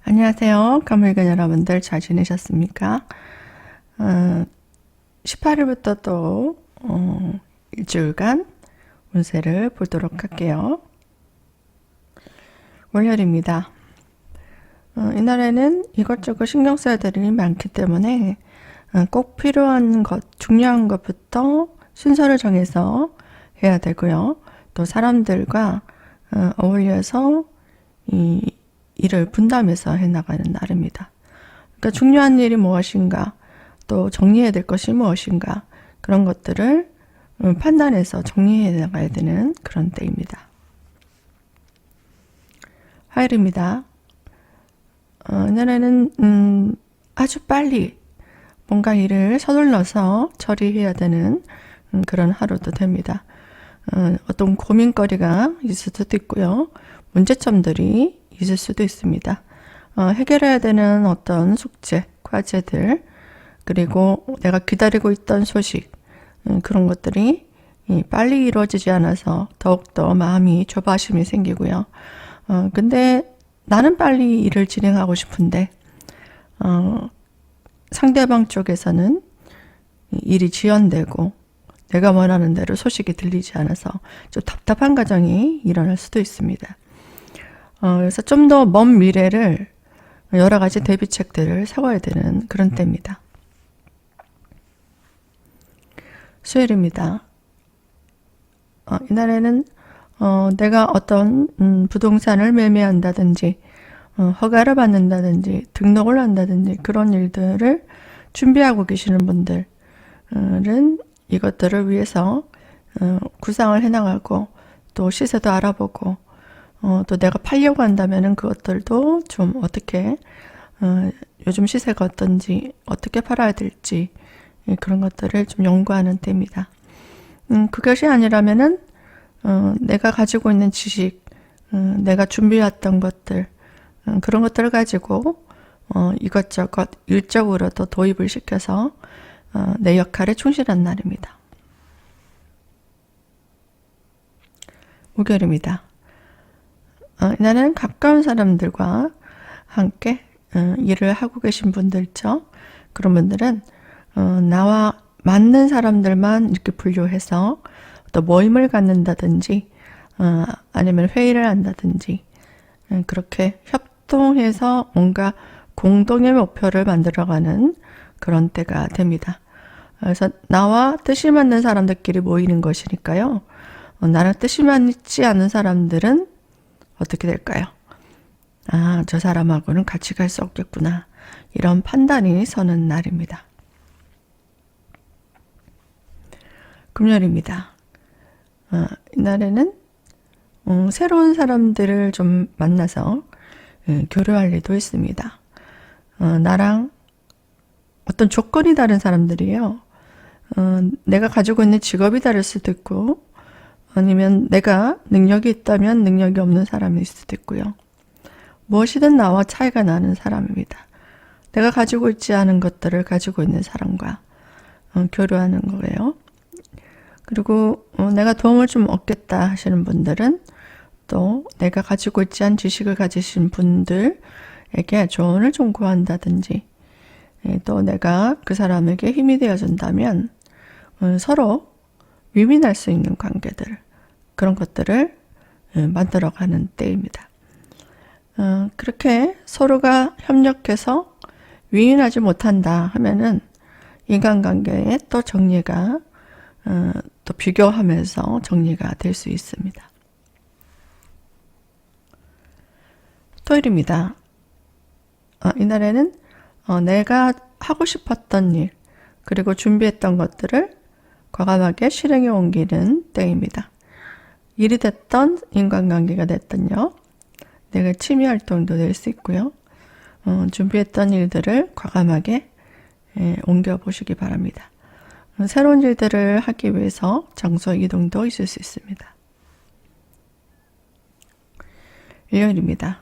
안녕하세요. 가물견 여러분들 잘 지내셨습니까? 18일부터 또 일주일간 운세를 보도록 할게요. 월요일입니다. 이날에는 이것저것 신경 써야 될 일이 많기 때문에 꼭 필요한 것, 중요한 것부터 순서를 정해서 해야 되고요. 또 사람들과 어울려서 이 일을 분담해서 해나가는 날입니다. 그러니까 중요한 일이 무엇인가, 또 정리해야 될 것이 무엇인가, 그런 것들을 판단해서 정리해 나가야 되는 그런 때입니다. 화요일입니다. 이날에는 아주 빨리 뭔가 일을 서둘러서 처리해야 되는 그런 하루도 됩니다. 어떤 고민거리가 있을 수도 있고요. 문제점들이 있을 수도 있습니다. 해결해야 되는 어떤 숙제, 과제들, 그리고 내가 기다리고 있던 소식, 그런 것들이 빨리 이루어지지 않아서 더욱더 마음이 조바심이 생기고요. 근데 나는 빨리 일을 진행하고 싶은데 상대방 쪽에서는 일이 지연되고 내가 원하는 대로 소식이 들리지 않아서 좀 답답한 과정이 일어날 수도 있습니다. 그래서 좀 더 먼 미래를 여러 가지 대비책들을 세워야 되는 그런 때입니다. 수요일입니다. 이날에는 내가 어떤 부동산을 매매한다든지 허가를 받는다든지 등록을 한다든지 그런 일들을 준비하고 계시는 분들은 이것들을 위해서 구상을 해나가고 또 시세도 알아보고 또 내가 팔려고 한다면은 그것들도 좀 어떻게 요즘 시세가 어떤지 어떻게 팔아야 될지 그런 것들을 좀 연구하는 때입니다. 그것이 아니라면은 내가 가지고 있는 지식, 내가 준비해왔던 것들 그런 것들을 가지고 이것저것 일적으로도 도입을 시켜서 내 역할에 충실한 날입니다. 목요일입니다. 이날은 가까운 사람들과 함께 일을 하고 계신 분들 있죠. 그런 분들은 나와 맞는 사람들만 이렇게 분류해서 또 모임을 갖는다든지 아니면 회의를 한다든지 그렇게 협동해서 뭔가 공동의 목표를 만들어가는 그런 때가 됩니다. 그래서 나와 뜻이 맞는 사람들끼리 모이는 것이니까요. 나랑 뜻이 맞지 않는 사람들은 어떻게 될까요? 저 사람하고는 같이 갈 수 없겠구나. 이런 판단이 서는 날입니다. 금요일입니다. 이날에는 새로운 사람들을 좀 만나서 교류할 일도 있습니다. 나랑 어떤 조건이 다른 사람들이에요. 내가 가지고 있는 직업이 다를 수도 있고 아니면 내가 능력이 있다면 능력이 없는 사람일 수도 있고요. 무엇이든 나와 차이가 나는 사람입니다. 내가 가지고 있지 않은 것들을 가지고 있는 사람과 교류하는 거예요. 그리고 내가 도움을 좀 얻겠다 하시는 분들은 또 내가 가지고 있지 않은 지식을 가지신 분들에게 조언을 좀 구한다든지 또 내가 그 사람에게 힘이 되어준다면 서로 위민할 수 있는 관계들 그런 것들을 만들어가는 때입니다. 그렇게 서로가 협력해서 위인하지 못한다 하면은 인간관계에 또 정리가 또 비교하면서 정리가 될 수 있습니다. 토요일입니다. 이날에는 내가 하고 싶었던 일 그리고 준비했던 것들을 과감하게 실행에 옮기는 때입니다. 일이 됐던 인간관계가 됐던요. 내가 취미활동도 될 수 있고요. 준비했던 일들을 과감하게 옮겨보시기 바랍니다. 새로운 일들을 하기 위해서 장소 이동도 있을 수 있습니다. 일요일입니다.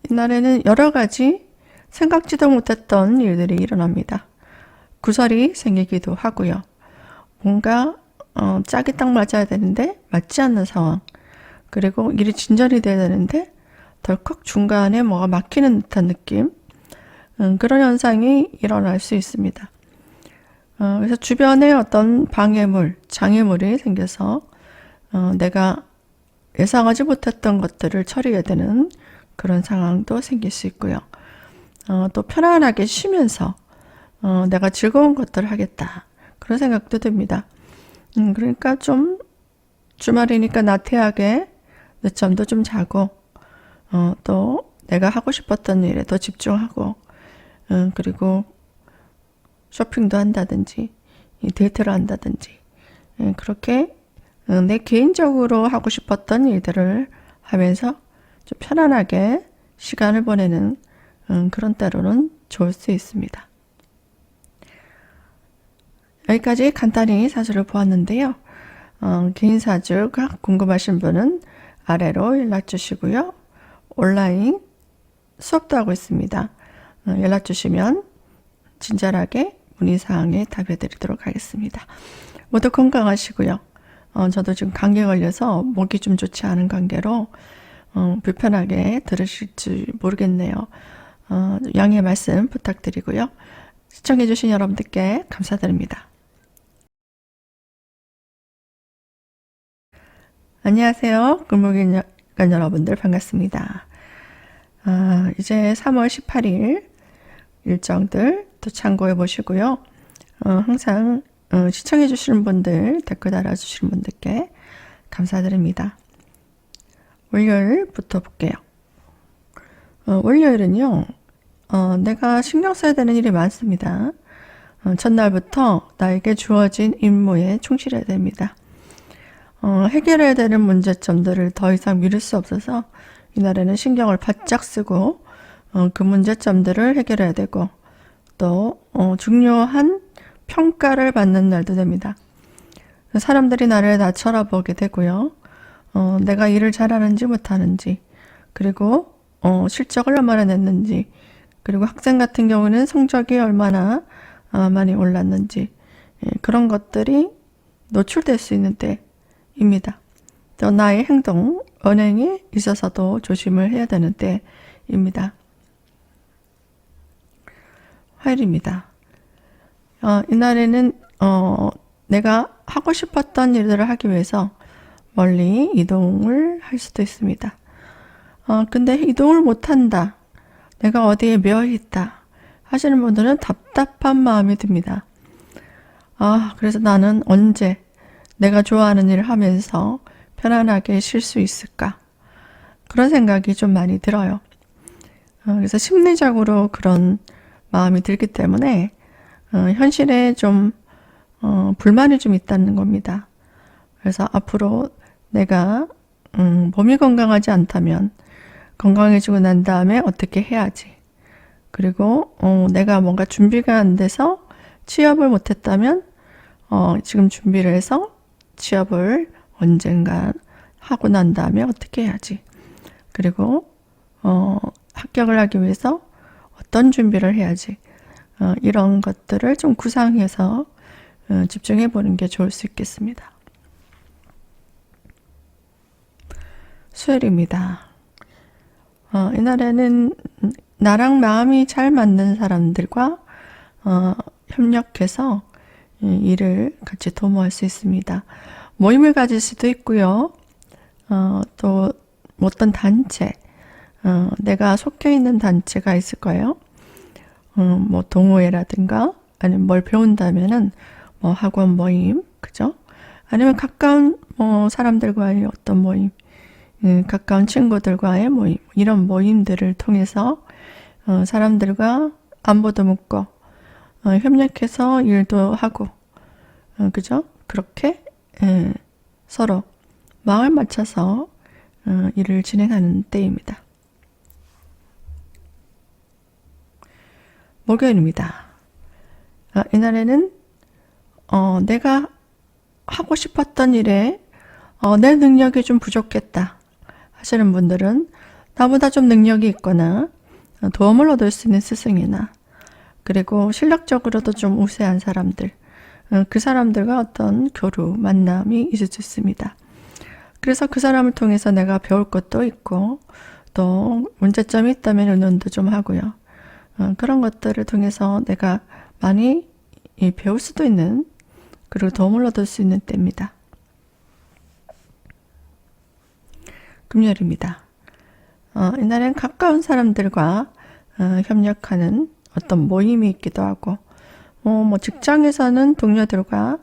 이날에는 여러 가지 생각지도 못했던 일들이 일어납니다. 구설이 생기기도 하고요. 뭔가 짝이 딱 맞아야 되는데 맞지 않는 상황 그리고 일이 진전이 돼야 되는데 덜컥 중간에 뭐가 막히는 듯한 느낌, 그런 현상이 일어날 수 있습니다. 그래서 주변에 어떤 방해물, 장애물이 생겨서 내가 예상하지 못했던 것들을 처리해야 되는 그런 상황도 생길 수 있고요. 또 편안하게 쉬면서 내가 즐거운 것들을 하겠다, 그런 생각도 듭니다. 그러니까 좀 주말이니까 나태하게 늦잠도 좀 자고 또 내가 하고 싶었던 일에 더 집중하고 그리고 쇼핑도 한다든지 데이트를 한다든지 그렇게 내 개인적으로 하고 싶었던 일들을 하면서 좀 편안하게 시간을 보내는 그런 때로는 좋을 수 있습니다. 여기까지 간단히 사주를 보았는데요. 개인 사주가 궁금하신 분은 아래로 연락 주시고요. 온라인 수업도 하고 있습니다. 연락 주시면 친절하게 문의사항에 답해 드리도록 하겠습니다. 모두 건강하시고요. 저도 지금 감기에 걸려서 목이 좀 좋지 않은 관계로 불편하게 들으실지 모르겠네요. 양해 말씀 부탁드리고요. 시청해 주신 여러분들께 감사드립니다. 안녕하세요. 금목인 여러분들 반갑습니다. 이제 3월 18일 일정들 또 참고해 보시고요. 항상 시청해 주시는 분들, 댓글 달아주시는 분들께 감사드립니다. 월요일부터 볼게요. 월요일은요, 내가 신경 써야 되는 일이 많습니다. 첫날부터 나에게 주어진 임무에 충실해야 됩니다. 해결해야 되는 문제점들을 더 이상 미룰 수 없어서 이날에는 신경을 바짝 쓰고 그 문제점들을 해결해야 되고 또 중요한 평가를 받는 날도 됩니다. 사람들이 나를 다 쳐다보게 되고요. 내가 일을 잘하는지 못하는지, 그리고 실적을 얼마나 냈는지, 그리고 학생 같은 경우는 성적이 얼마나 많이 올랐는지, 그런 것들이 노출될 수 있는 때입니다. 또 나의 행동, 언행에 있어서도 조심을 해야 되는 때입니다. 화요일입니다. 이날에는 내가 하고 싶었던 일들을 하기 위해서 멀리 이동을 할 수도 있습니다. 근데 이동을 못한다, 내가 어디에 매여있다 하시는 분들은 답답한 마음이 듭니다. 그래서 나는 언제 내가 좋아하는 일을 하면서 편안하게 쉴 수 있을까, 그런 생각이 좀 많이 들어요. 그래서 심리적으로 그런 마음이 들기 때문에 현실에 좀 불만이 좀 있다는 겁니다. 그래서 앞으로 내가 몸이 건강하지 않다면 건강해지고 난 다음에 어떻게 해야지, 그리고 내가 뭔가 준비가 안 돼서 취업을 못했다면 지금 준비를 해서 취업을 언젠가 하고 난 다음에 어떻게 해야지, 그리고 합격을 하기 위해서 어떤 준비를 해야지, 이런 것들을 좀 구상해서 집중해 보는 게 좋을 수 있겠습니다. 수요일입니다. 이날에는 나랑 마음이 잘 맞는 사람들과 협력해서 일을 같이 도모할 수 있습니다. 모임을 가질 수도 있고요. 또 어떤 단체, 내가 속해 있는 단체가 있을 거예요. 뭐 동호회라든가 아니면 뭘 배운다면은 뭐 학원 모임, 그죠? 아니면 가까운 사람들과의 어떤 모임, 가까운 친구들과의 모임, 이런 모임들을 통해서 사람들과 안부도 묻고 협력해서 일도 하고, 그죠? 그렇게 서로 마음을 맞춰서 일을 진행하는 때입니다. 목요일입니다. 이날에는 내가 하고 싶었던 일에 내 능력이 좀 부족했다 하시는 분들은 나보다 좀 능력이 있거나 도움을 얻을 수 있는 스승이나, 그리고 실력적으로도 좀 우세한 사람들, 그 사람들과 어떤 교류, 만남이 있을 수 있습니다. 그래서 그 사람을 통해서 내가 배울 것도 있고 또 문제점이 있다면 의논도 좀 하고요. 그런 것들을 통해서 내가 많이 배울 수도 있는, 그리고 도움을 얻을 수 있는 때입니다. 금요일입니다. 이날엔 가까운 사람들과 협력하는 어떤 모임이 있기도 하고, 뭐 직장에서는 동료들과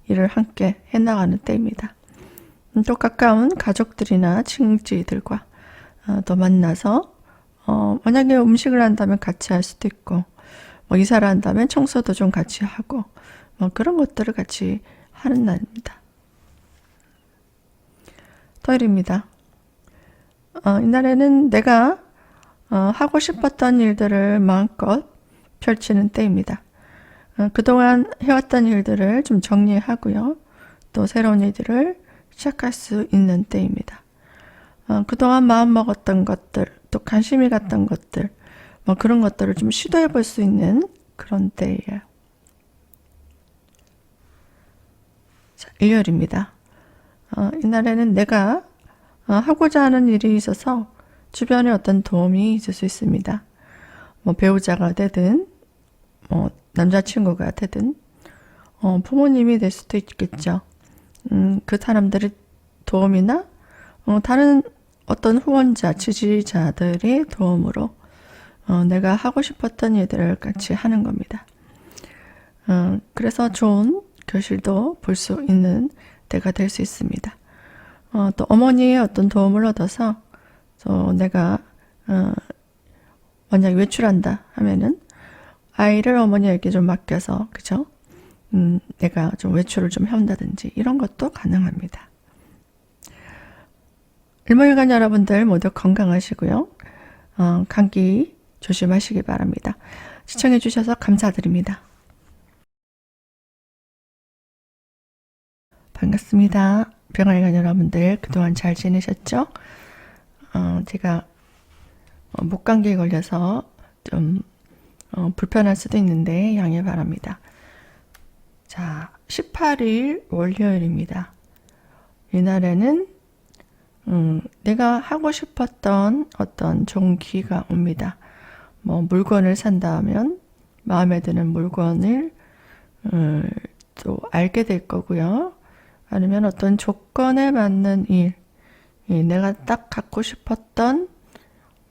일을 함께 해나가는 때입니다. 또 가까운 가족들이나 친지들과 또 만나서 만약에 음식을 한다면 같이 할 수도 있고, 뭐 이사를 한다면 청소도 좀 같이 하고, 뭐 그런 것들을 같이 하는 날입니다. 토요일입니다. 이날에는 내가 하고 싶었던 일들을 마음껏 펼치는 때입니다. 그동안 해왔던 일들을 좀 정리하고요. 또 새로운 일들을 시작할 수 있는 때입니다. 그동안 마음 먹었던 것들, 또 관심이 갔던 것들, 뭐 그런 것들을 좀 시도해 볼 수 있는 그런 때예요. 자, 일요일입니다. 이날에는 내가 하고자 하는 일이 있어서 주변에 어떤 도움이 있을 수 있습니다. 뭐 배우자가 되든, 뭐 남자친구가 되든, 부모님이 될 수도 있겠죠. 그 사람들의 도움이나 다른 어떤 후원자, 지지자들의 도움으로 내가 하고 싶었던 일들을 같이 하는 겁니다. 그래서 좋은 교실도 볼 수 있는 때가 될 수 있습니다. 또 어머니의 어떤 도움을 얻어서 또 내가 만약 외출한다 하면은 아이를 어머니에게 좀 맡겨서, 그죠? 내가 좀 외출을 좀 한다든지 이런 것도 가능합니다. 일목일간 여러분들 모두 건강하시고요. 감기 조심하시기 바랍니다. 시청해 주셔서 감사드립니다. 반갑습니다. 병아리간 여러분들 그동안 잘 지내셨죠? 제가 목감기에 걸려서 좀 불편할 수도 있는데 양해 바랍니다. 자, 18일 월요일입니다. 이날에는 내가 하고 싶었던 어떤 좋은 기회가 옵니다. 뭐 물건을 산다 하면 마음에 드는 물건을 또 알게 될 거고요. 아니면 어떤 조건에 맞는 일, 내가 딱 갖고 싶었던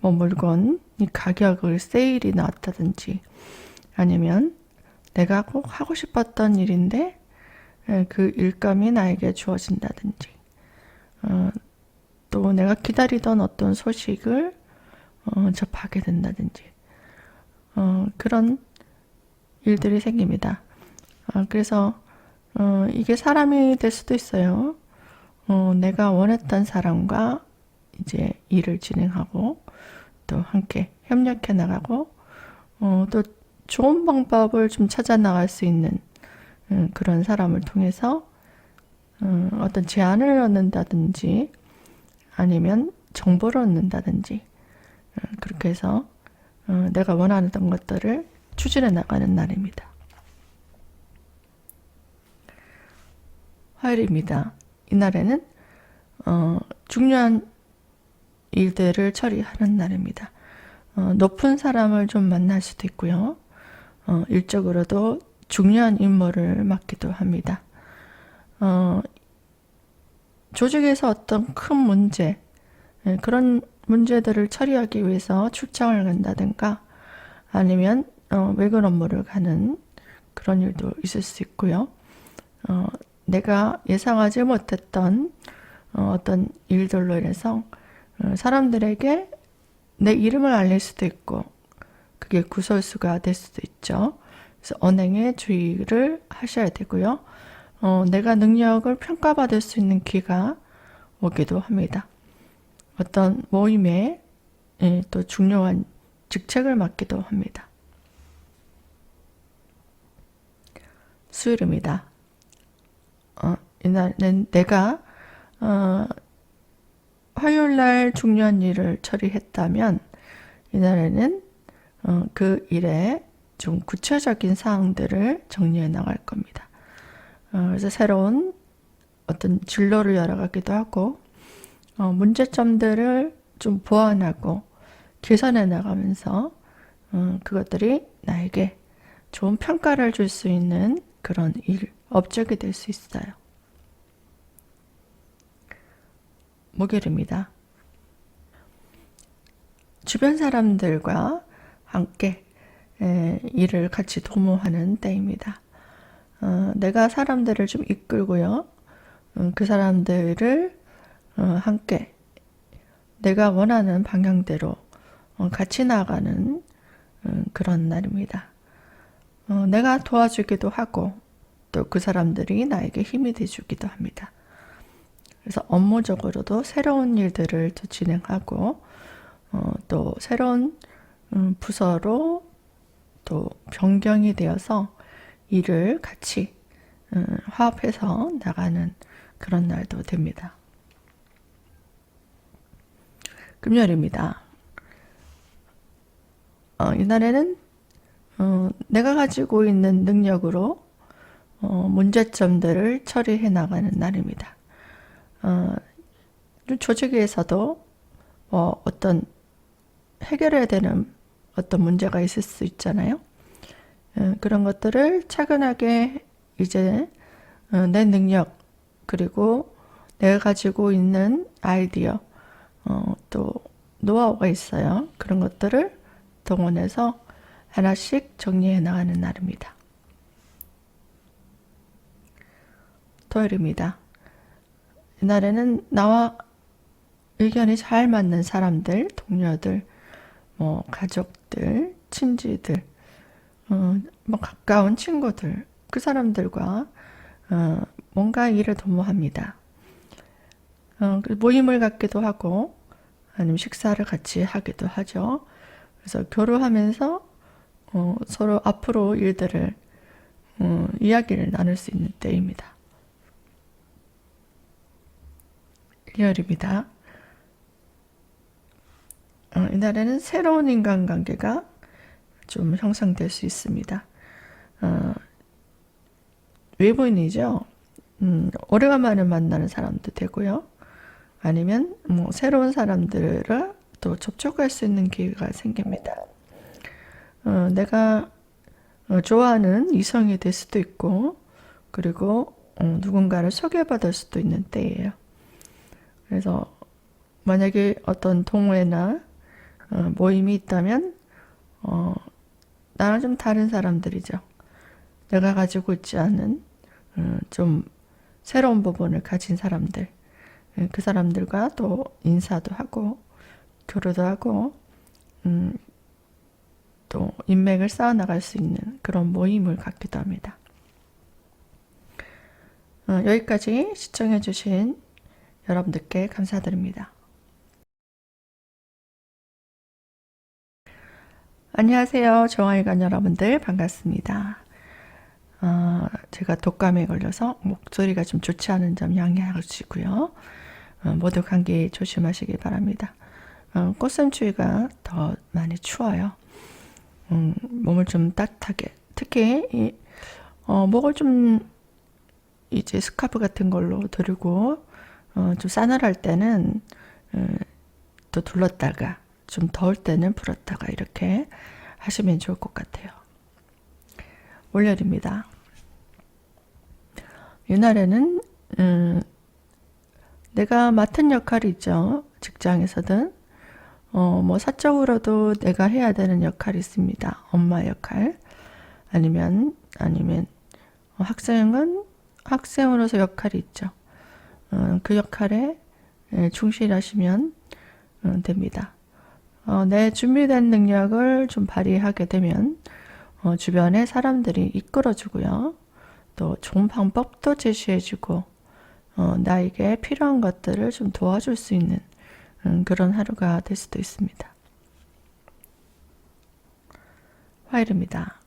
뭐 물건, 이 가격을 세일이 나왔다든지, 아니면 내가 꼭 하고 싶었던 일인데 그 일감이 나에게 주어진다든지, 또 내가 기다리던 어떤 소식을 접하게 된다든지, 그런 일들이 생깁니다. 그래서 이게 사람이 될 수도 있어요. 내가 원했던 사람과 이제 일을 진행하고 또 함께 협력해 나가고 또 좋은 방법을 좀 찾아 나갈 수 있는 그런 사람을 통해서 어떤 제안을 얻는다든지 아니면 정보를 얻는다든지 그렇게 해서 내가 원하는 것들을 추진해 나가는 날입니다. 화요일입니다. 이날에는 중요한 일들을 처리하는 날입니다. 높은 사람을 좀 만날 수도 있고요. 일적으로도 중요한 임무를 맡기도 합니다. 조직에서 어떤 큰 문제, 그런 문제들을 처리하기 위해서 출장을 간다든가 아니면 외근 업무를 가는 그런 일도 있을 수 있고요. 내가 예상하지 못했던 어떤 일들로 인해서 사람들에게 내 이름을 알릴 수도 있고 그게 구설수가 될 수도 있죠. 그래서 언행에 주의를 하셔야 되고요. 내가 능력을 평가받을 수 있는 기회가 오기도 합니다. 어떤 모임에 또 중요한 직책을 맡기도 합니다. 수요일입니다. 이날은 내가 화요일날 중요한 일을 처리했다면 이날에는 그 일에 좀 구체적인 사항들을 정리해 나갈 겁니다. 그래서 새로운 어떤 진로를 열어가기도 하고 문제점들을 좀 보완하고 개선해 나가면서 그것들이 나에게 좋은 평가를 줄 수 있는 그런 업적이 될 수 있어요. 목요일입니다. 주변 사람들과 함께 일을 같이 도모하는 때입니다. 내가 사람들을 좀 이끌고요. 그 사람들을 함께 내가 원하는 방향대로 같이 나아가는 그런 날입니다. 내가 도와주기도 하고 또 그 사람들이 나에게 힘이 돼주기도 합니다. 그래서 업무적으로도 새로운 일들을 또 진행하고 또 새로운 부서로 또 변경이 되어서 일을 같이 화합해서 나가는 그런 날도 됩니다. 금요일입니다. 이날에는 내가 가지고 있는 능력으로 문제점들을 처리해 나가는 날입니다. 조직에서도 어떤 해결해야 되는 어떤 문제가 있을 수 있잖아요. 그런 것들을 차근하게 이제 내 능력 그리고 내가 가지고 있는 아이디어 또 노하우가 있어요. 그런 것들을 동원해서 하나씩 정리해 나가는 날입니다. 토요일입니다. 이날에는 나와 의견이 잘 맞는 사람들, 동료들, 가족들, 친지들, 가까운 친구들, 그 사람들과 뭔가 일을 도모합니다. 모임을 갖기도 하고 아니면 식사를 같이 하기도 하죠. 그래서 교류하면서 서로 앞으로 일들을 이야기를 나눌 수 있는 때입니다. 일요일입니다. 이날에는 새로운 인간관계가 좀 형성될 수 있습니다. 외부인이죠. 오래간만에 만나는 사람도 되고요. 아니면 새로운 사람들을 또 접촉할 수 있는 기회가 생깁니다. 내가 좋아하는 이성이 될 수도 있고 그리고 누군가를 소개받을 수도 있는 때예요. 그래서 만약에 어떤 동호회나 모임이 있다면 나랑 좀 다른 사람들이죠. 내가 가지고 있지 않은 좀 새로운 부분을 가진 사람들, 그 사람들과 또 인사도 하고 교류도 하고 또 인맥을 쌓아나갈 수 있는 그런 모임을 갖기도 합니다. 여기까지 시청해 주신 여러분들께 감사드립니다. 안녕하세요. 정화일관 여러분들 반갑습니다. 제가 독감에 걸려서 목소리가 좀 좋지 않은 점 양해하시고요. 모두 감기 조심하시기 바랍니다. 꽃샘추위가 더 많이 추워요. 몸을 좀 따뜻하게 특히 목을 좀 이제 스카프 같은 걸로 두르고 좀 싸늘할 때는 또 둘렀다가 좀 더울 때는 풀었다가 이렇게 하시면 좋을 것 같아요. 월요일입니다. 이날에는 내가 맡은 역할이 있죠. 직장에서든 사적으로도 내가 해야 되는 역할이 있습니다. 엄마 역할 아니면 학생은 학생으로서 역할이 있죠. 그 역할에 충실하시면 됩니다. 내 준비된 능력을 좀 발휘하게 되면 주변에 사람들이 이끌어주고요. 또 좋은 방법도 제시해주고 나에게 필요한 것들을 좀 도와줄 수 있는 그런 하루가 될 수도 있습니다. 화요일입니다.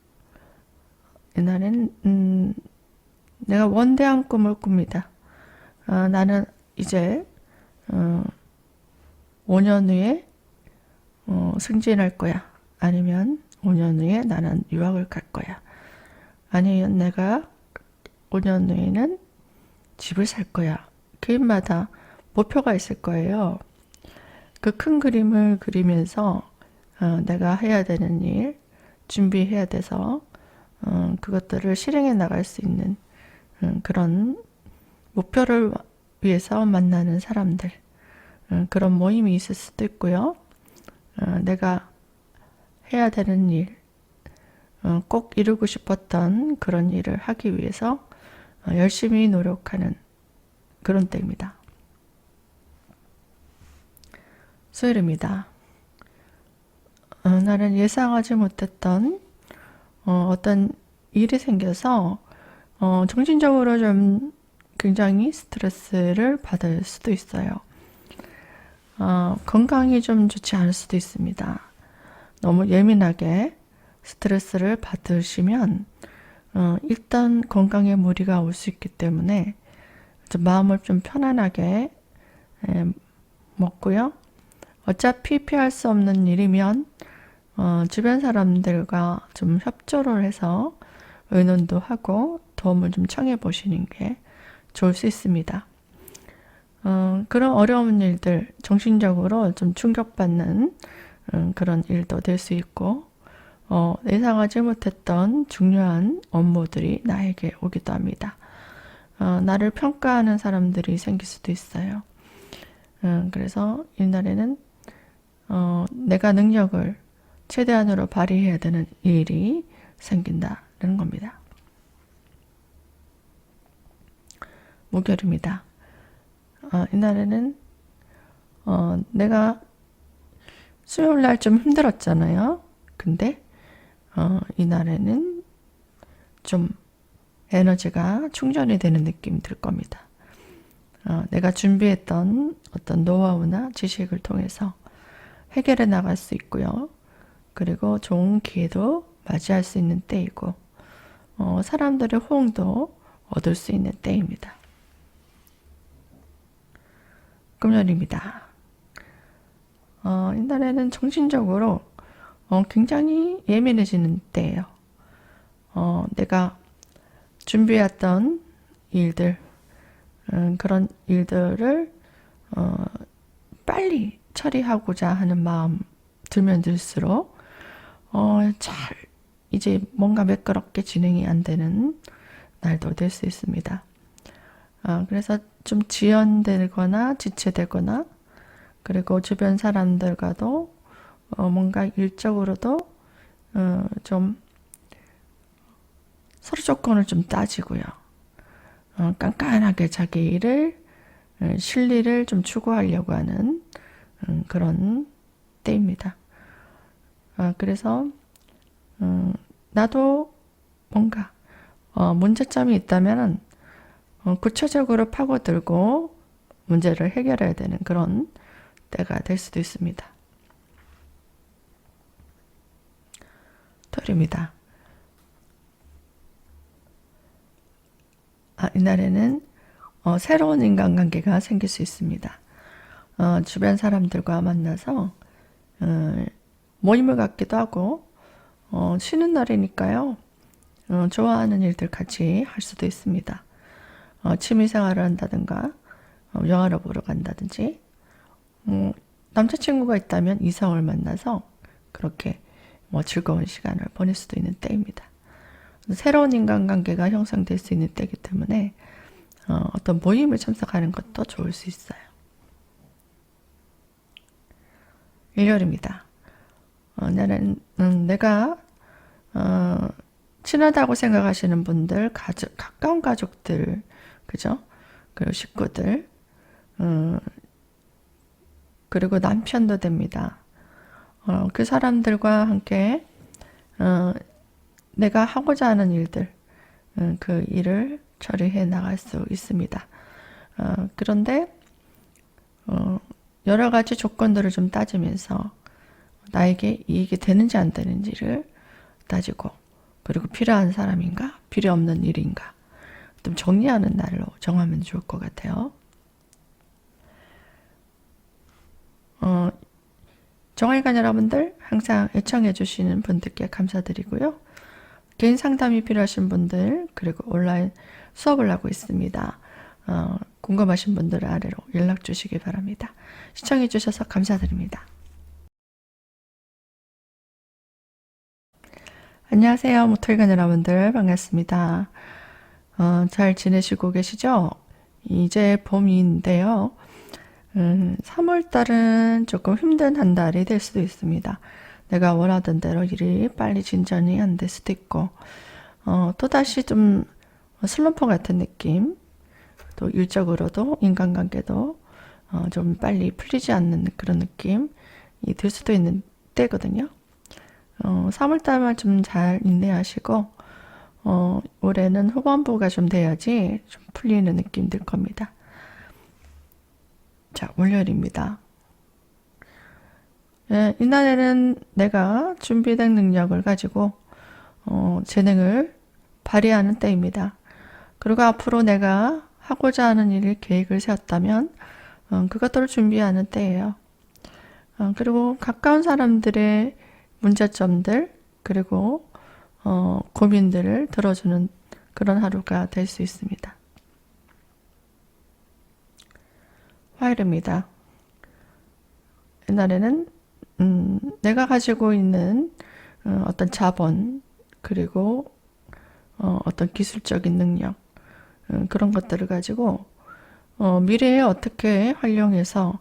이날은 내가 원대한 꿈을 꿉니다. 나는 이제 5년 후에 승진할 거야. 아니면 5년 후에 나는 유학을 갈 거야. 아니면 내가 5년 후에는 집을 살 거야. 개인마다 목표가 있을 거예요. 그 큰 그림을 그리면서 내가 해야 되는 일, 준비해야 돼서 그것들을 실행해 나갈 수 있는 그런 목표를 위해서 만나는 사람들, 그런 모임이 있을 수도 있고요. 내가 해야 되는 일, 꼭 이루고 싶었던 그런 일을 하기 위해서 열심히 노력하는 그런 때입니다. 수요일입니다. 나는 예상하지 못했던 어떤 일이 생겨서 정신적으로 좀 굉장히 스트레스를 받을 수도 있어요. 건강이 좀 좋지 않을 수도 있습니다. 너무 예민하게 스트레스를 받으시면 일단 건강에 무리가 올 수 있기 때문에 좀 마음을 좀 편안하게 먹고요. 어차피 피할 수 없는 일이면 주변 사람들과 좀 협조를 해서 의논도 하고 도움을 좀 청해 보시는 게 좋을 수 있습니다. 그런 어려운 일들, 정신적으로 좀 충격받는 그런 일도 될 수 있고 예상하지 못했던 중요한 업무들이 나에게 오기도 합니다. 나를 평가하는 사람들이 생길 수도 있어요. 그래서 이날에는 내가 능력을 최대한으로 발휘해야 되는 일이 생긴다는 겁니다. 목요일입니다. 이날에는 내가 수요일날 좀 힘들었잖아요. 근데 이날에는 좀 에너지가 충전이 되는 느낌이 들 겁니다. 내가 준비했던 어떤 노하우나 지식을 통해서 해결해 나갈 수 있고요. 그리고 좋은 기회도 맞이할 수 있는 때이고 사람들의 호응도 얻을 수 있는 때입니다. 금요일입니다. 이날에는 정신적으로 굉장히 예민해지는 때예요. 내가 준비했던 일들, 그런 일들을 빨리 처리하고자 하는 마음 들면 들수록 잘 이제 뭔가 매끄럽게 진행이 안 되는 날도 될 수 있습니다. 그래서 좀 지연되거나 지체되거나 그리고 주변 사람들과도 뭔가 일적으로도 좀 서로 조건을 좀 따지고요. 깐깐하게 자기 일을 실리를 좀 추구하려고 하는 그런 때입니다. 그래서 나도 뭔가 문제점이 있다면 구체적으로 파고들고 문제를 해결해야 되는 그런 때가 될 수도 있습니다. 토요일입니다. 이날에는 새로운 인간관계가 생길 수 있습니다. 주변 사람들과 만나서 모임을 갖기도 하고 쉬는 날이니까요. 좋아하는 일들 같이 할 수도 있습니다. 취미생활을 한다든가 영화를 보러 간다든지 남자친구가 있다면 이성을 만나서 그렇게 즐거운 시간을 보낼 수도 있는 때입니다. 새로운 인간관계가 형성될 수 있는 때이기 때문에 어떤 모임을 참석하는 것도 좋을 수 있어요. 일요일입니다. 나는 내가 친하다고 생각하시는 분들, 가까운 가족들, 그죠? 그리고 식구들, 그리고 남편도 됩니다. 그 사람들과 함께 내가 하고자 하는 일들, 그 일을 처리해 나갈 수 있습니다. 그런데 여러 가지 조건들을 좀 따지면서 나에게 이익이 되는지 안 되는지를 따지고 그리고 필요한 사람인가 필요 없는 일인가 좀 정리하는 날로 정하면 좋을 것 같아요. 정화일관 여러분들 항상 애청해 주시는 분들께 감사드리고요. 개인 상담이 필요하신 분들 그리고 온라인 수업을 하고 있습니다. 궁금하신 분들 아래로 연락 주시기 바랍니다. 시청해 주셔서 감사드립니다. 안녕하세요. 모토일관 여러분들 반갑습니다. 잘 지내시고 계시죠? 이제 봄인데요. 3월달은 조금 힘든 한 달이 될 수도 있습니다. 내가 원하던 대로 일이 빨리 진전이 안 될 수도 있고, 또다시 좀 슬럼프 같은 느낌, 또 일적으로도 인간관계도 좀 빨리 풀리지 않는 그런 느낌이 들 수도 있는 때거든요. 3월달만 좀 잘 인내하시고, 올해는 후반부가 좀 돼야지 좀 풀리는 느낌 들 겁니다. 자, 월요일입니다. 예, 이날에는 내가 준비된 능력을 가지고 재능을 발휘하는 때입니다. 그리고 앞으로 내가 하고자 하는 일을 계획을 세웠다면 그것들을 준비하는 때예요. 그리고 가까운 사람들의 문제점들 그리고 고민들을 들어주는 그런 하루가 될 수 있습니다. 화요일입니다. 옛날에는 내가 가지고 있는 어떤 자본 그리고 어떤 기술적인 능력 그런 것들을 가지고 미래에 어떻게 활용해서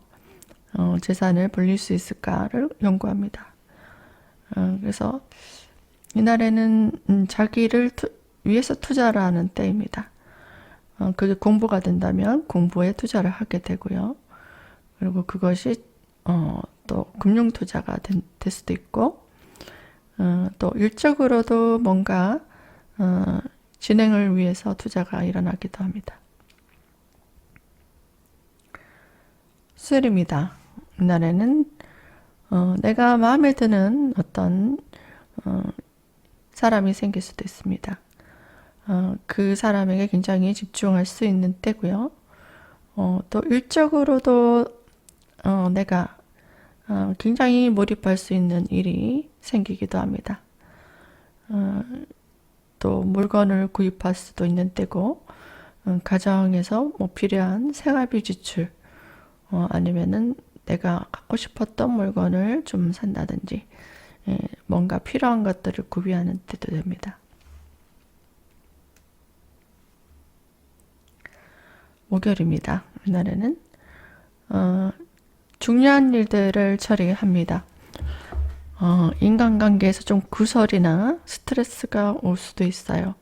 재산을 벌릴 수 있을까를 연구합니다. 그래서 이날에는 자기를 위해서 투자를 하는 때입니다. 그게 공부가 된다면 공부에 투자를 하게 되고요. 그리고 그것이 또 금융 투자가 될 수도 있고 또 일적으로도 뭔가 진행을 위해서 투자가 일어나기도 합니다. 수요일입니다. 이날에는 내가 마음에 드는 어떤 사람이 생길 수도 있습니다. 그 사람에게 굉장히 집중할 수 있는 때고요. 또 일적으로도 내가 굉장히 몰입할 수 있는 일이 생기기도 합니다. 또 물건을 구입할 수도 있는 때고 가정에서 뭐 필요한 생활비 지출 아니면은 내가 갖고 싶었던 물건을 좀 산다든지 뭔가 필요한 것들을 구비하는 때도 됩니다. 목요일입니다. 이날에는 중요한 일들을 처리합니다. 인간관계에서 좀 구설이나 스트레스가 올 수도 있어요.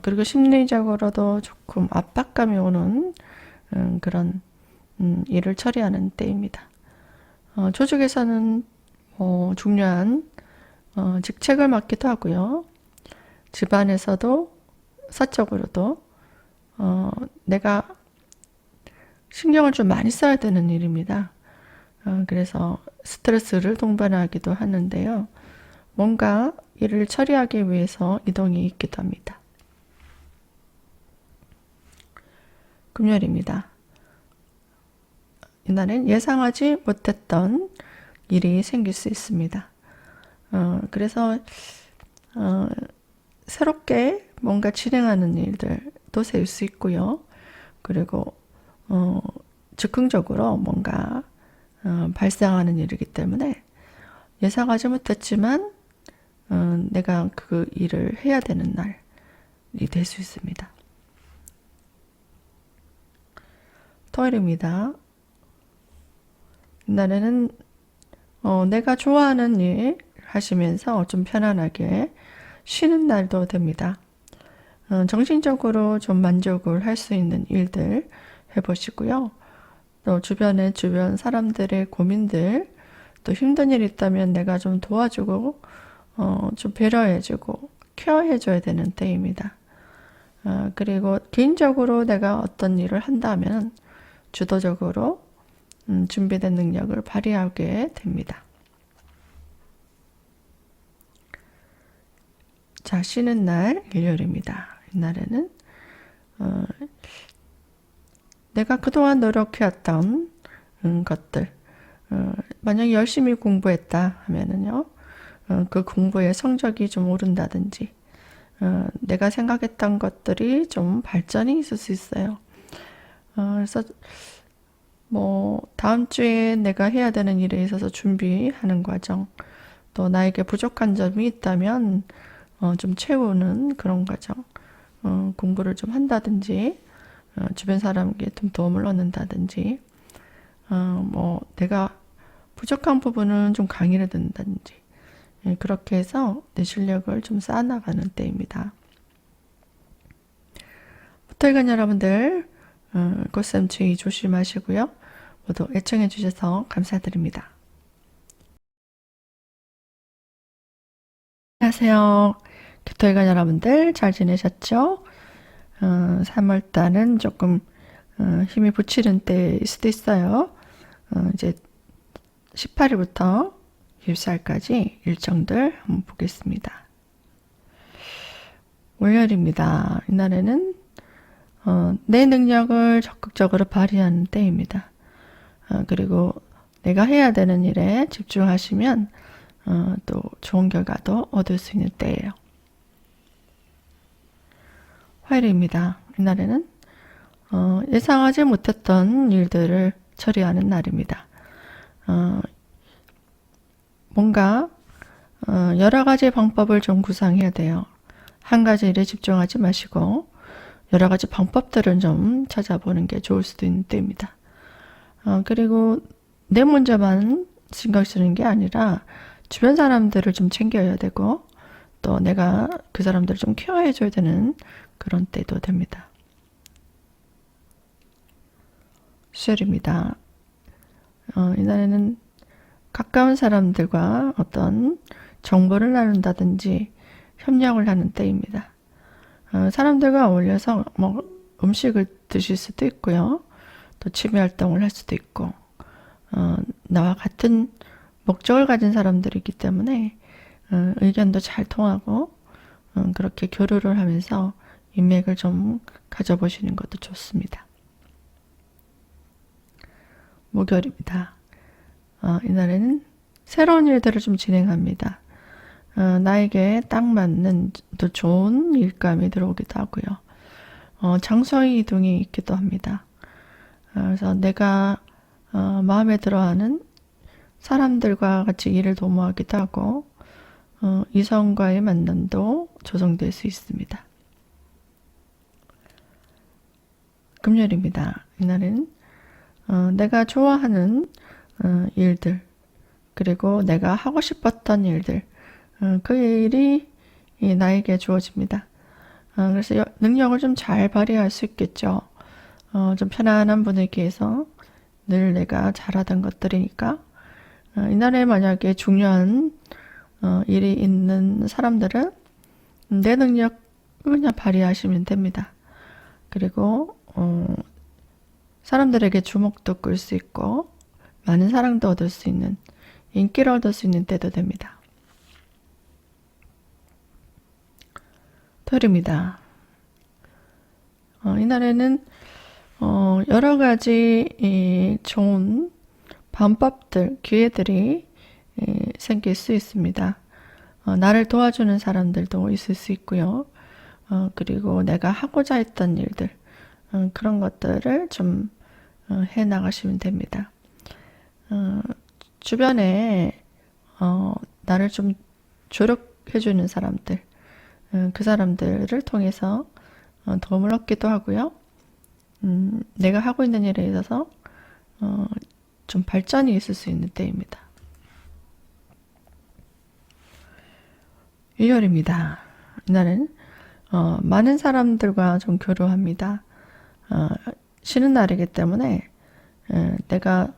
그리고 심리적으로도 조금 압박감이 오는 그런 일을 처리하는 때입니다. 조직에서는 중요한 직책을 맡기도 하고요. 집안에서도 사적으로도 내가 신경을 좀 많이 써야 되는 일입니다. 그래서 스트레스를 동반하기도 하는데요. 뭔가 일을 처리하기 위해서 이동이 있기도 합니다. 금요일입니다. 이날은 예상하지 못했던 일이 생길 수 있습니다. 그래서 새롭게 뭔가 진행하는 일들도 셀 수 있고요. 그리고 즉흥적으로 뭔가 발생하는 일이기 때문에 예상하지 못했지만 내가 그 일을 해야 되는 날이 될 수 있습니다. 토요일입니다. 이날에는 내가 좋아하는 일 하시면서 좀 편안하게 쉬는 날도 됩니다. 정신적으로 좀 만족을 할 수 있는 일들 해보시고요. 또 주변 사람들의 고민들, 또 힘든 일 있다면 내가 좀 도와주고, 좀 배려해주고, 케어해줘야 되는 때입니다. 그리고 개인적으로 내가 어떤 일을 한다면 주도적으로 준비된 능력을 발휘하게 됩니다. 자, 쉬는 날, 일요일입니다. 이날에는 내가 그동안 노력해왔던 것들, 만약에 열심히 공부했다 하면은요, 그 공부의 성적이 좀 오른다든지, 내가 생각했던 것들이 좀 발전이 있을 수 있어요. 그래서 뭐 다음 주에 내가 해야 되는 일에 있어서 준비하는 과정, 또 나에게 부족한 점이 있다면 좀 채우는 그런 과정, 공부를 좀 한다든지, 주변 사람에게 좀 도움을 얻는다든지, 뭐 내가 부족한 부분은 좀 강의를 듣는다든지, 그렇게 해서 내 실력을 좀 쌓아나가는 때입니다. 부탁한 여러분들, 꽃샘 추위 조심하시고요. 모두 애청해 주셔서 감사드립니다. 안녕하세요. 교토회관 여러분들 잘 지내셨죠? 3월달은 조금 힘이 붙이는 때일 수도 있어요. 이제 18일부터 24일까지 일정들 한번 보겠습니다. 월요일입니다. 이날에는 내 능력을 적극적으로 발휘하는 때입니다. 그리고 내가 해야 되는 일에 집중하시면 또 좋은 결과도 얻을 수 있는 때예요. 화요일입니다. 이날에는 예상하지 못했던 일들을 처리하는 날입니다. 뭔가 여러 가지 방법을 좀 구상해야 돼요. 한 가지 일에 집중하지 마시고 여러 가지 방법들을 좀 찾아보는 게 좋을 수도 있는 때입니다. 그리고 내 문제만 신경 쓰는 게 아니라 주변 사람들을 좀 챙겨야 되고 또 내가 그 사람들을 좀 케어해줘야 되는 그런 때도 됩니다. 수요일입니다. 이날에는 가까운 사람들과 어떤 정보를 나눈다든지 협력을 하는 때입니다. 사람들과 어울려서 뭐 음식을 드실 수도 있고요. 또 취미 활동을 할 수도 있고 나와 같은 목적을 가진 사람들이기 때문에 의견도 잘 통하고 그렇게 교류를 하면서 인맥을 좀 가져보시는 것도 좋습니다. 목요일입니다. 이날에는 새로운 일들을 좀 진행합니다. 나에게 딱 맞는 또 좋은 일감이 들어오기도 하고요. 장소의 이동이 있기도 합니다. 그래서 내가 마음에 들어하는 사람들과 같이 일을 도모하기도 하고 이성과의 만남도 조성될 수 있습니다. 금요일입니다. 이날은 내가 좋아하는 일들 그리고 내가 하고 싶었던 일들 그 일이 나에게 주어집니다. 그래서 능력을 좀 잘 발휘할 수 있겠죠. 좀 편안한 분위기에서 늘 내가 잘하던 것들이니까 이날에 만약에 중요한 일이 있는 사람들은 내 능력 그냥 발휘하시면 됩니다. 그리고 사람들에게 주목도 끌 수 있고 많은 사랑도 얻을 수 있는 인기를 얻을 수 있는 때도 됩니다. 토요일입니다. 이날에는 여러 가지 좋은 방법들, 기회들이 생길 수 있습니다. 나를 도와주는 사람들도 있을 수 있고요. 그리고 내가 하고자 했던 일들, 그런 것들을 좀 해나가시면 됩니다. 주변에 나를 좀 조력해주는 사람들, 그 사람들을 통해서 도움을 얻기도 하고요. 내가 하고 있는 일에 있어서 좀 발전이 있을 수 있는 때입니다. 일요일입니다. 이날은 많은 사람들과 좀 교류합니다. 쉬는 날이기 때문에 내가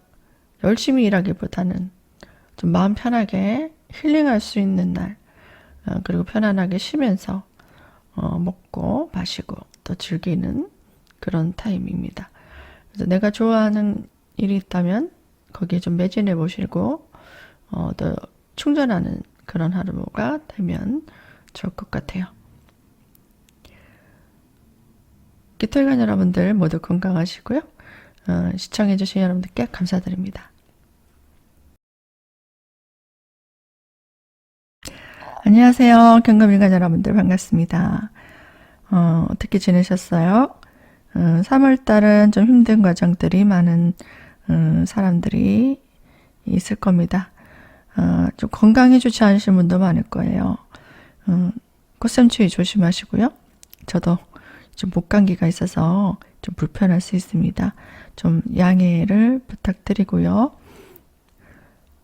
열심히 일하기보다는 좀 마음 편하게 힐링할 수 있는 날 그리고 편안하게 쉬면서 먹고 마시고 또 즐기는 그런 타임입니다. 그래서 내가 좋아하는 일이 있다면 거기에 좀 매진해 보시고 또 충전하는 그런 하루가 되면 좋을 것 같아요. 기토일관 여러분들 모두 건강하시고요. 시청해주신 여러분들께 감사드립니다. 안녕하세요. 경금일관 여러분들 반갑습니다. 어떻게 지내셨어요? 3월달은 좀 힘든 과정들이 많은 사람들이 있을 겁니다. 좀 건강이 좋지 않으신 분도 많을 거예요. 꽃샘추위 조심하시고요. 저도 좀 목감기가 있어서 좀 불편할 수 있습니다. 좀 양해를 부탁드리고요.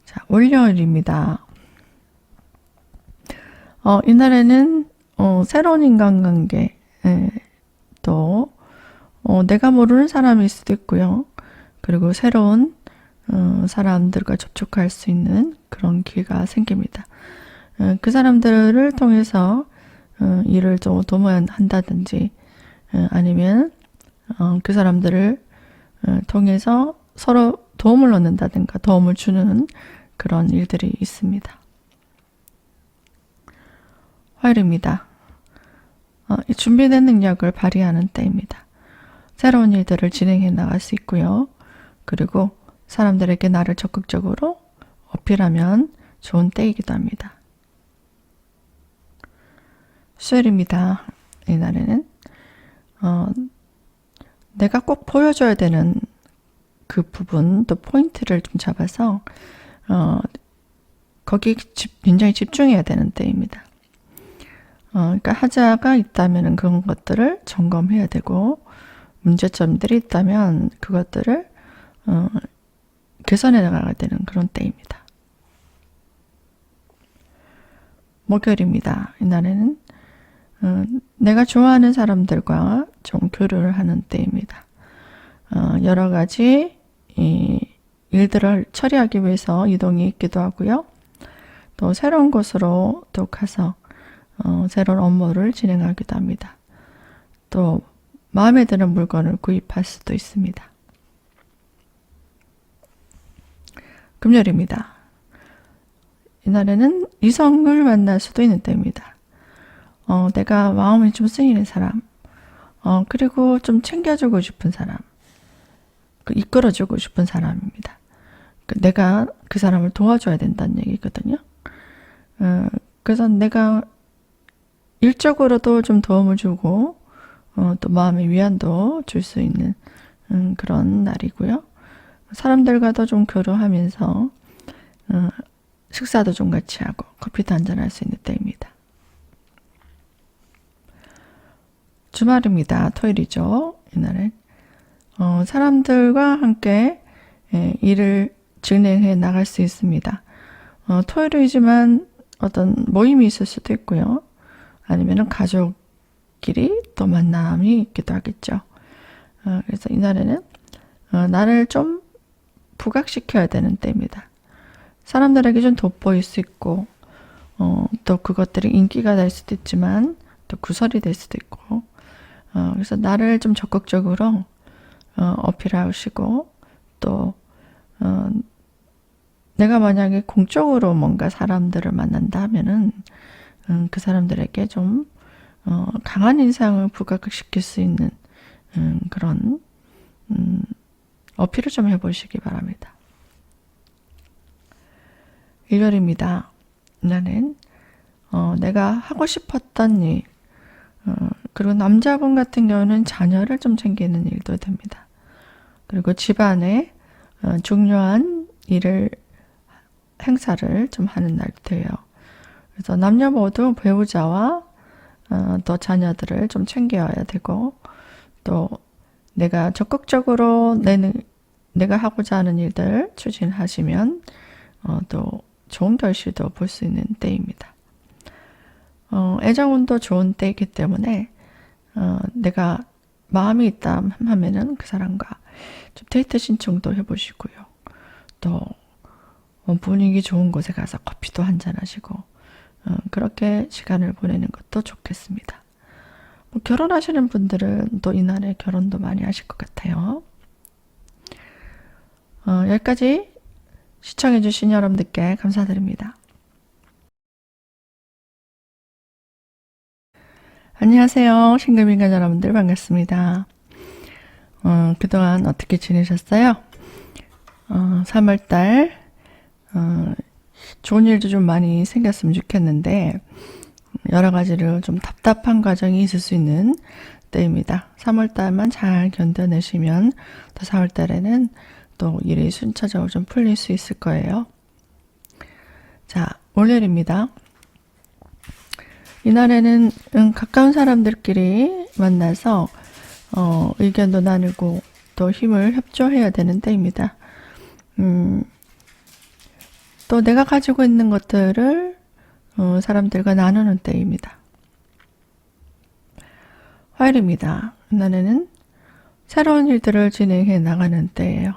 자, 월요일입니다. 이날에는 새로운 인간관계, 또 내가 모르는 사람일 수도 있고요. 그리고 새로운 사람들과 접촉할 수 있는 그런 기회가 생깁니다. 그 사람들을 통해서 일을 좀 도모한다든지 아니면 그 사람들을 통해서 서로 도움을 얻는다든가 도움을 주는 그런 일들이 있습니다. 화요일입니다. 준비된 능력을 발휘하는 때입니다. 새로운 일들을 진행해 나갈 수 있고요. 그리고 사람들에게 나를 적극적으로 어필하면 좋은 때이기도 합니다. 수요일입니다. 이날에는 내가 꼭 보여줘야 되는 그 부분 또 포인트를 좀 잡아서 거기에 굉장히 집중해야 되는 때입니다. 그러니까 하자가 있다면 그런 것들을 점검해야 되고 문제점들이 있다면 그것들을 개선해 나가야 되는 그런 때입니다. 목요일입니다. 이날에는 내가 좋아하는 사람들과 좀 교류를 하는 때입니다. 여러 가지 일들을 처리하기 위해서 이동이 있기도 하고요. 또 새로운 곳으로 또 가서 새로운 업무를 진행하기도 합니다. 또 마음에 드는 물건을 구입할 수도 있습니다. 금요일입니다. 이날에는 이성을 만날 수도 있는 때입니다. 내가 마음이 좀 쓰이는 사람, 그리고 좀 챙겨주고 싶은 사람, 이끌어주고 싶은 사람입니다. 내가 그 사람을 도와줘야 된다는 얘기거든요. 그래서 내가 일적으로도 좀 도움을 주고 또 마음의 위안도 줄 수 있는 그런 날이고요. 사람들과도 좀 교류하면서 식사도 좀 같이 하고 커피도 한잔할 수 있는 때입니다. 주말입니다. 토요일이죠. 이날은 사람들과 함께 일을 진행해 나갈 수 있습니다. 토요일이지만 어떤 모임이 있을 수도 있고요. 아니면 가족끼리 또 만남이 있기도 하겠죠. 그래서 이날에는 나를 좀 부각시켜야 되는 때입니다. 사람들에게 좀 돋보일 수 있고 또 그것들이 인기가 될 수도 있지만 또 구설이 될 수도 있고 그래서 나를 좀 적극적으로 어필하시고 또 내가 만약에 공적으로 뭔가 사람들을 만난다 하면은 그 사람들에게 좀 강한 인상을 부각시킬 수 있는 그런 어필을 좀 해보시기 바랍니다. 일요일입니다. 나는 내가 하고 싶었던 일 그리고 남자분 같은 경우는 자녀를 좀 챙기는 일도 됩니다. 그리고 집안에 중요한 일을 행사를 좀 하는 날도 돼요. 그래서 남녀 모두 배우자와 또 자녀들을 좀 챙겨야 되고 또 내가 적극적으로 내가 하고자 하는 일들 추진하시면 또 좋은 결실도 볼 수 있는 때입니다. 애정운도 좋은 때이기 때문에 내가 마음이 있다 하면은 그 사람과 좀 데이트 신청도 해보시고요. 또 분위기 좋은 곳에 가서 커피도 한잔 하시고 그렇게 시간을 보내는 것도 좋겠습니다. 결혼하시는 분들은 또 이날에 결혼도 많이 하실 것 같아요. 여기까지 시청해주신 여러분들께 감사드립니다. 안녕하세요. 신금인간 여러분들 반갑습니다. 그동안 어떻게 지내셨어요? 3월달 좋은 일도 좀 많이 생겼으면 좋겠는데 여러 가지로 좀 답답한 과정이 있을 수 있는 때입니다. 3월달만 잘 견뎌내시면 또 4월달에는 또 일이 순차적으로 좀 풀릴 수 있을 거예요. 자, 월요일입니다. 이날에는 가까운 사람들끼리 만나서 의견도 나누고 또 힘을 협조해야 되는 때입니다. 또 내가 가지고 있는 것들을 사람들과 나누는 때입니다. 화요일입니다. 이날에는 새로운 일들을 진행해 나가는 때예요.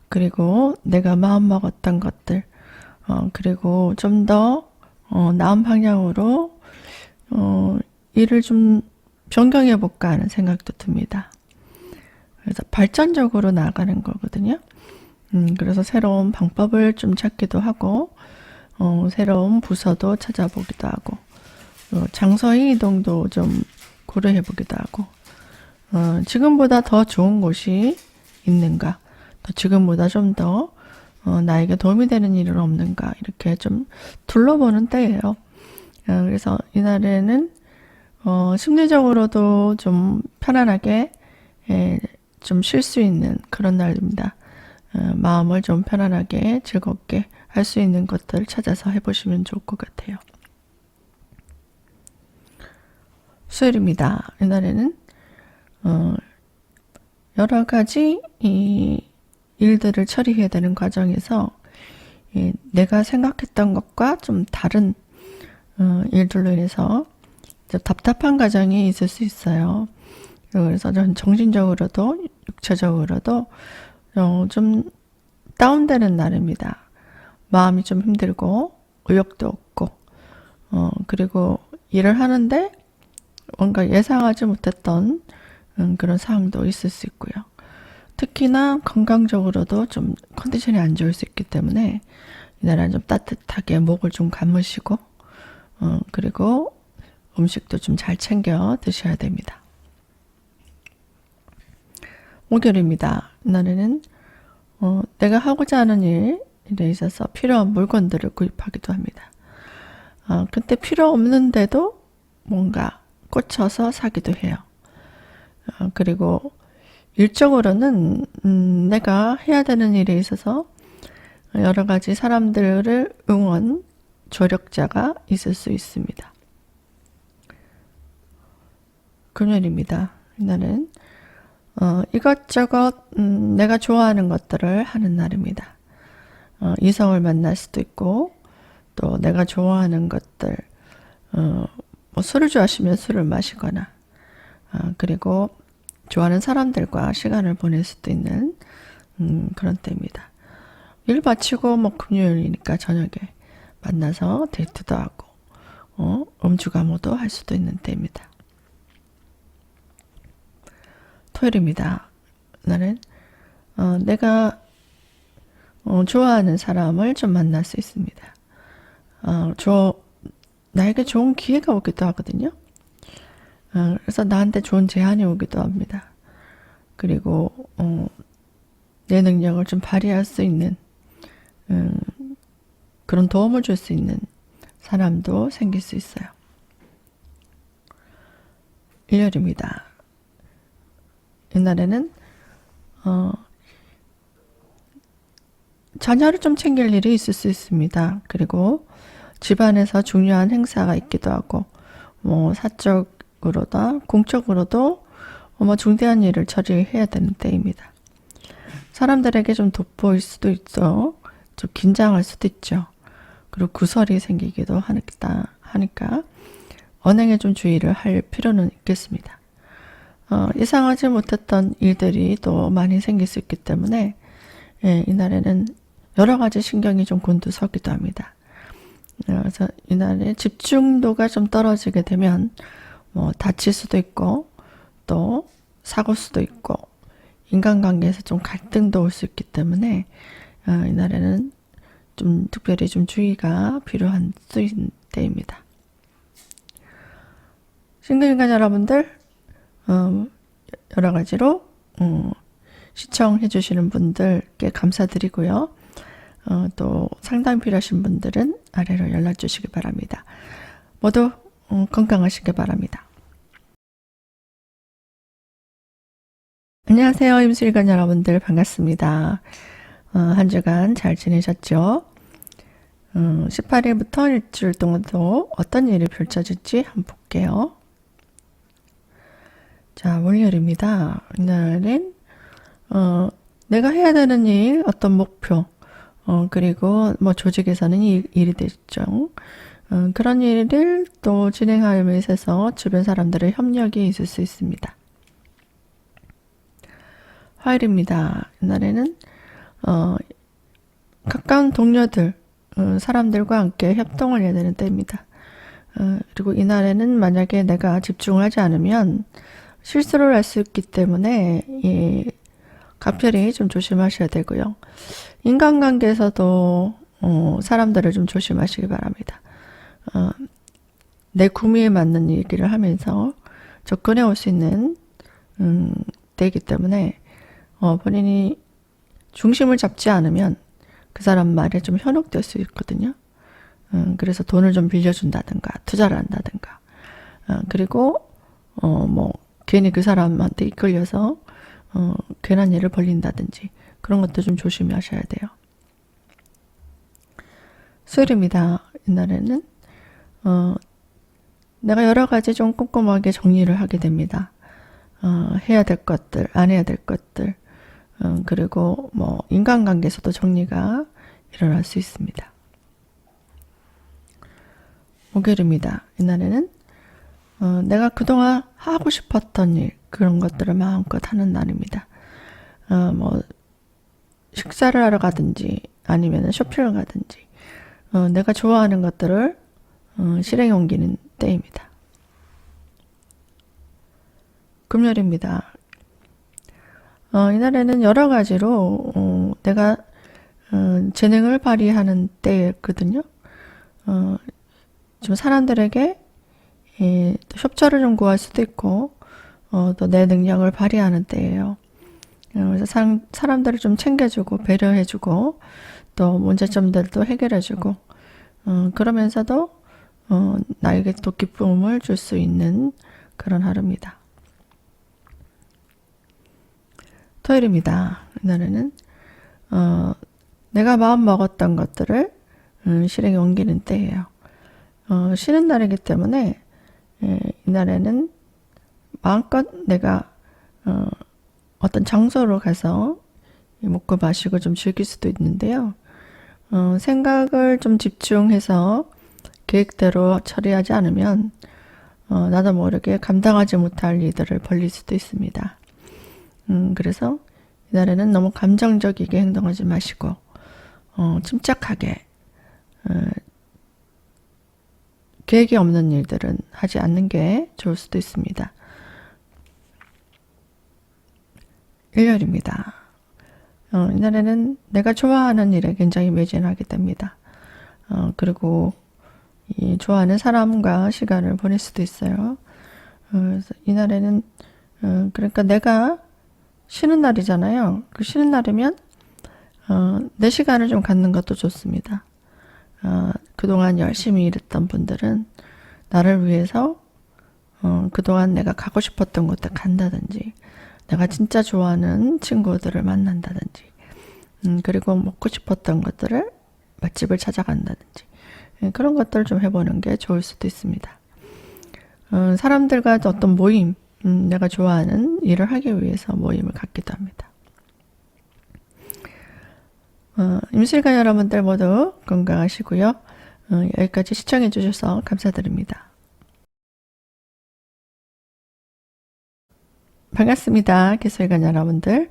그리고 내가 마음먹었던 것들, 그리고 좀 더 나은 방향으로 일을 좀 변경해 볼까 하는 생각도 듭니다. 그래서 발전적으로 나아가는 거거든요. 그래서 새로운 방법을 좀 찾기도 하고, 새로운 부서도 찾아보기도 하고, 장소의 이동도 좀 고려해 보기도 하고, 지금보다 더 좋은 곳이 있는가, 또 지금보다 좀 더 나에게 도움이 되는 일은 없는가, 이렇게 좀 둘러보는 때예요. 그래서 이날에는 심리적으로도 좀 편안하게 좀 쉴 수 있는 그런 날입니다. 마음을 좀 편안하게 즐겁게 할 수 있는 것들을 찾아서 해보시면 좋을 것 같아요. 수요일입니다. 이날에는 여러 가지 일들을 처리해야 되는 과정에서 내가 생각했던 것과 좀 다른 일들로 인해서 답답한 과정이 있을 수 있어요. 그래서 전 정신적으로도 육체적으로도 좀 다운되는 날입니다. 마음이 좀 힘들고 의욕도 없고 그리고 일을 하는데 뭔가 예상하지 못했던 그런 상황도 있을 수 있고요. 특히나 건강적으로도 좀 컨디션이 안 좋을 수 있기 때문에 이날은 좀 따뜻하게 목을 좀 감으시고 그리고 음식도 좀 잘 챙겨 드셔야 됩니다. 목요일입니다. 이날에는 내가 하고자 하는 일에 있어서 필요한 물건들을 구입하기도 합니다. 그때 필요 없는데도 뭔가 꽂혀서 사기도 해요. 그리고 일적으로는 내가 해야 되는 일에 있어서 여러 가지 사람들을 응원, 조력자가 있을 수 있습니다. 금요일입니다. 이날은 이것저것 내가 좋아하는 것들을 하는 날입니다. 이성을 만날 수도 있고 또 내가 좋아하는 것들 뭐 술을 좋아하시면 술을 마시거나 그리고 좋아하는 사람들과 시간을 보낼 수도 있는 그런 때입니다. 일 마치고 뭐 금요일이니까 저녁에 만나서 데이트도 하고 음주 가무도 할 수도 있는 때입니다. 토요일입니다. 나는 내가 좋아하는 사람을 좀 만날 수 있습니다. 나에게 좋은 기회가 오기도 하거든요. 그래서 나한테 좋은 제안이 오기도 합니다. 그리고 내 능력을 좀 발휘할 수 있는 그런 도움을 줄 수 있는 사람도 생길 수 있어요. 일요일입니다. 이날에는 자녀를 좀 챙길 일이 있을 수 있습니다. 그리고 집안에서 중요한 행사가 있기도 하고 뭐 사적으로다 공적으로도 뭐 중대한 일을 처리해야 되는 때입니다. 사람들에게 좀 돋보일 수도 있죠. 좀 긴장할 수도 있죠. 그리고 구설이 생기기도 하니까 언행에 좀 주의를 할 필요는 있겠습니다. 예상하지 못했던 일들이 또 많이 생길 수 있기 때문에 이날에는 여러 가지 신경이 좀 곤두서기도 합니다. 그래서 이날에 집중도가 좀 떨어지게 되면 뭐 다칠 수도 있고 또 사고 수도 있고 인간관계에서 좀 갈등도 올 수 있기 때문에 이날에는 좀 특별히 좀 주의가 필요한 때입니다. 싱글인간 여러분들 여러 가지로 시청해 주시는 분들께 감사드리고요. 또 상담 필요하신 분들은 아래로 연락 주시기 바랍니다. 모두 건강하시기 바랍니다. 안녕하세요. 임술관 여러분들 반갑습니다. 한 주간 잘 지내셨죠? 18일부터 일주일 동안도 어떤 일이 펼쳐질지 한번 볼게요. 자, 월요일입니다. 이날은 내가 해야 되는 일, 어떤 목표, 그리고 뭐 조직에서는 일이 되죠. 그런 일을 또 진행하면서 있어서 주변 사람들의 협력이 있을 수 있습니다. 화요일입니다. 이날에는 가까운 동료들, 사람들과 함께 협동을 해야 되는 때입니다. 그리고 이날에는 만약에 내가 집중을 하지 않으면 실수를 할 수 있기 때문에 각별히 좀 조심하셔야 되고요. 인간관계에서도 사람들을 좀 조심하시기 바랍니다. 내 구미에 맞는 얘기를 하면서 접근해 올 수 있는 때이기 때문에 본인이 중심을 잡지 않으면 그 사람 말에 좀 현혹될 수 있거든요. 그래서 돈을 좀 빌려준다든가 투자를 한다든가 그리고 뭐 괜히 그 사람한테 이끌려서 괜한 일을 벌린다든지 그런 것도 좀 조심하셔야 돼요. 수요일입니다. 이날에는 내가 여러 가지 좀 꼼꼼하게 정리를 하게 됩니다. 해야 될 것들, 안 해야 될 것들, 그리고 뭐 인간관계에서도 정리가 일어날 수 있습니다. 목요일입니다. 이날에는 내가 그동안 하고 싶었던 일, 그런 것들을 마음껏 하는 날입니다. 뭐 식사를 하러 가든지 아니면 쇼핑을 가든지 내가 좋아하는 것들을 실행에 옮기는 때입니다. 금요일입니다. 이날에는 여러 가지로 내가 재능을 발휘하는 때였거든요. 좀 사람들에게 협조를 좀 구할 수도 있고 또 내 능력을 발휘하는 때예요. 그래서 사람들을 좀 챙겨주고 배려해주고 또 문제점들도 해결해주고 그러면서도 나에게 또 기쁨을 줄 수 있는 그런 하루입니다. 토요일입니다. 이날에는 내가 마음 먹었던 것들을 실행에 옮기는 때예요. 쉬는 날이기 때문에 이날에는 마음껏 내가 어떤 장소로 가서 먹고 마시고 좀 즐길 수도 있는데요. 생각을 좀 집중해서 계획대로 처리하지 않으면 나도 모르게 감당하지 못할 일들을 벌릴 수도 있습니다. 그래서 이날에는 너무 감정적이게 행동하지 마시고 침착하게 계획이 없는 일들은 하지 않는 게 좋을 수도 있습니다. 일요일입니다. 이날에는 내가 좋아하는 일에 굉장히 매진하게 됩니다. 그리고 좋아하는 사람과 시간을 보낼 수도 있어요. 그래서 이날에는 그러니까 내가 쉬는 날이잖아요. 그 쉬는 날이면 내 시간을 좀 갖는 것도 좋습니다. 그동안 열심히 일했던 분들은 나를 위해서 그동안 내가 가고 싶었던 곳에 간다든지 내가 진짜 좋아하는 친구들을 만난다든지 그리고 먹고 싶었던 것들을 맛집을 찾아간다든지 그런 것들을 좀 해보는 게 좋을 수도 있습니다. 사람들과 어떤 모임, 내가 좋아하는 일을 하기 위해서 모임을 갖기도 합니다. 임실관 여러분들 모두 건강하시고요. 여기까지 시청해 주셔서 감사드립니다. 반갑습니다. 기술관 여러분들.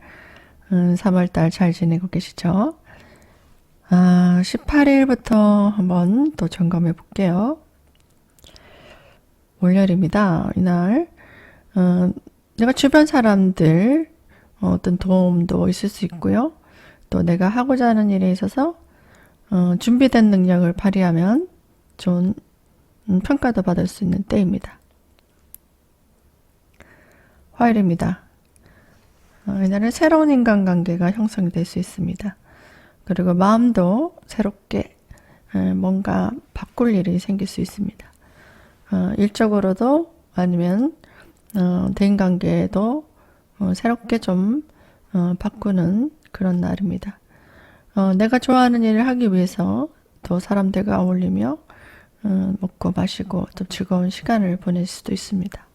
3월달 잘 지내고 계시죠? 18일부터 한번 또 점검해 볼게요. 월요일입니다. 이날 내가 주변 사람들 어떤 도움도 있을 수 있고요. 또 내가 하고자 하는 일에 있어서 준비된 능력을 발휘하면 좋은 평가도 받을 수 있는 때입니다. 화요일입니다. 이날은 새로운 인간관계가 형성이 될 수 있습니다. 그리고 마음도 새롭게 뭔가 바꿀 일이 생길 수 있습니다. 일적으로도 아니면 대인관계에도 새롭게 좀 바꾸는 그런 날입니다. 내가 좋아하는 일을 하기 위해서 또 사람들과 어울리며 먹고 마시고 또 즐거운 시간을 보낼 수도 있습니다.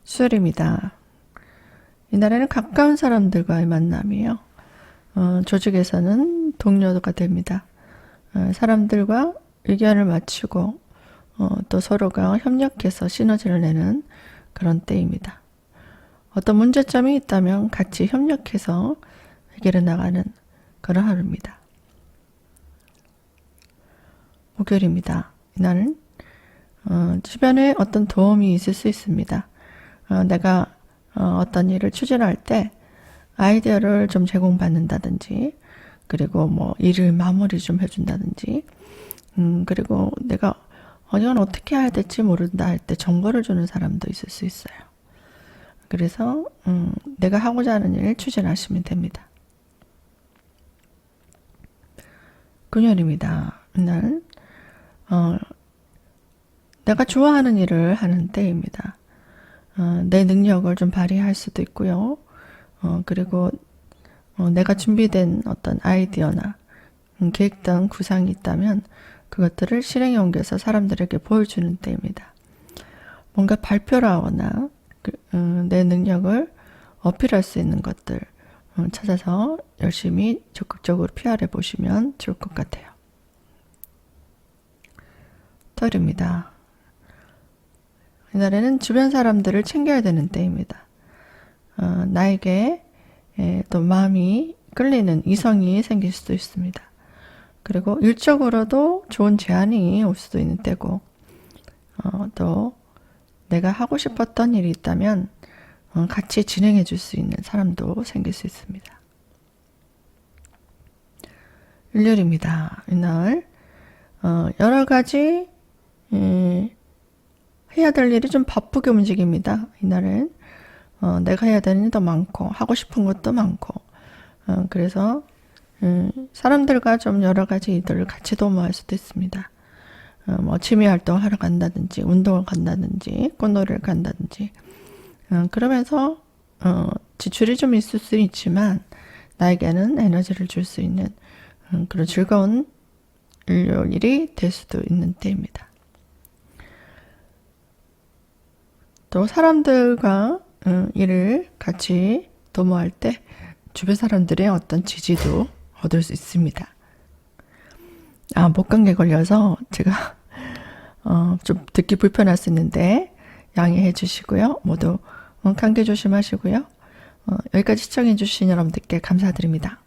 수요일입니다. 이날에는 가까운 사람들과의 만남이요. 조직에서는 동료가 됩니다. 사람들과 의견을 맞추고 또 서로가 협력해서 시너지를 내는 그런 때입니다. 어떤 문제점이 있다면 같이 협력해서 해결해 나가는 그런 하루입니다. 목요일입니다. 이날은 주변에 어떤 도움이 있을 수 있습니다. 내가 어떤 일을 추진할 때 아이디어를 좀 제공받는다든지, 그리고 뭐 일을 마무리 좀 해준다든지, 그리고 내가 이건 어떻게 해야 될지 모른다 할 때 정보를 주는 사람도 있을 수 있어요. 그래서 내가 하고자 하는 일을 추진하시면 됩니다. 금요일입니다. 이날 내가 좋아하는 일을 하는 때입니다. 내 능력을 좀 발휘할 수도 있고요. 그리고 내가 준비된 어떤 아이디어나 계획 등 구상이 있다면 그것들을 실행에 옮겨서 사람들에게 보여주는 때입니다. 뭔가 발표를 하거나 내 능력을 어필할 수 있는 것들 찾아서 열심히 적극적으로 PR해 보시면 좋을 것 같아요. 토요일입니다. 이날에는 주변 사람들을 챙겨야 되는 때입니다. 나에게 또 마음이 끌리는 이성이 생길 수도 있습니다. 그리고 일적으로도 좋은 제안이 올 수도 있는 때고, 또 내가 하고 싶었던 일이 있다면 같이 진행해 줄 수 있는 사람도 생길 수 있습니다. 일요일입니다. 이날 여러 가지 해야 될 일이 좀 바쁘게 움직입니다. 이날은 내가 해야 되는 일도 많고 하고 싶은 것도 많고, 그래서 사람들과 좀 여러 가지 일들을 같이 도모할 수도 있습니다. 뭐 취미 활동을 하러 간다든지 운동을 간다든지 꽃놀이를 간다든지, 그러면서 지출이 좀 있을 수 있지만 나에게는 에너지를 줄 수 있는 그런 즐거운 일요일이 될 수도 있는 때입니다. 또 사람들과 일을 같이 도모할 때 주변 사람들의 어떤 지지도 얻을 수 있습니다. 목감기에 걸려서 제가 좀 듣기 불편할 수 있는데 양해해 주시고요. 모두 감기 조심하시고요. 여기까지 시청해 주신 여러분들께 감사드립니다.